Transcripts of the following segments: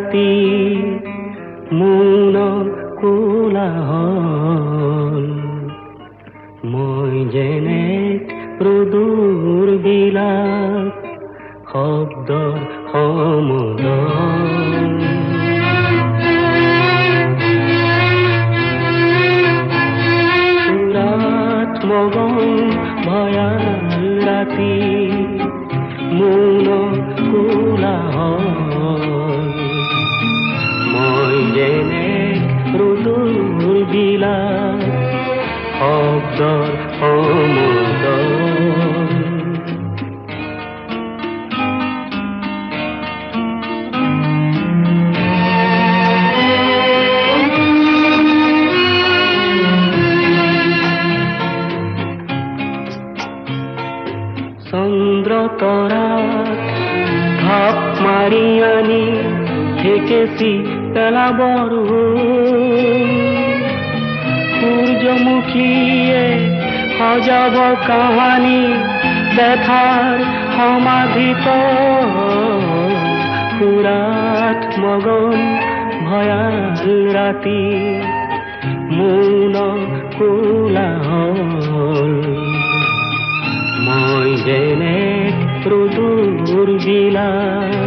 ৰাতি মৌন কোলাহল মই যেনে প্ৰদূৰ বিলাপ শব্দৰ সমদল মগন ভয়াল ৰাতি মৌন কোলাহল মই যেনে ৰুদুৰ বিলাপ শব্দৰ সমদল চন্দ্ৰ তৰাক ঢাপ মাৰি আনি ঢেকেচি পেলাবৰ সূৰ্যমুখীয়ে সজাব কাহানী বেথাৰ সমাধিত সুৰাত মগন ভয়াল ৰাতি মৌন কোলাহল মই যেনে ৰুদুৰ বিলাপ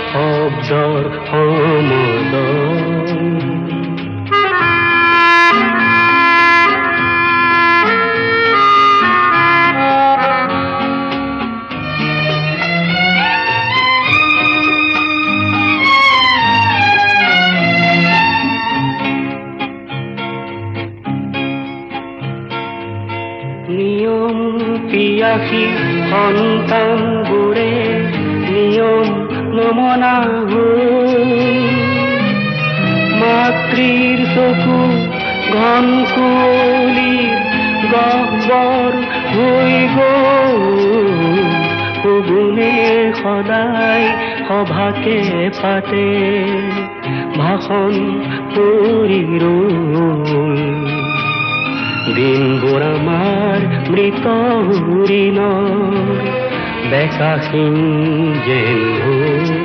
শব্দৰ সমদল নিয়ম পিয়াসী সন্তানবোৰে নিয়ম নমনা মাতৃৰ চকু ঘন কুঁৱলীৰ গহ্বৰ হৈ গ'ল সগুনে সদায় সভাকে পাতে ভাষণ কৰি ৰ'ল দিনবোৰ আমাৰ মৃত হৰিণৰ বেকাহীন যেন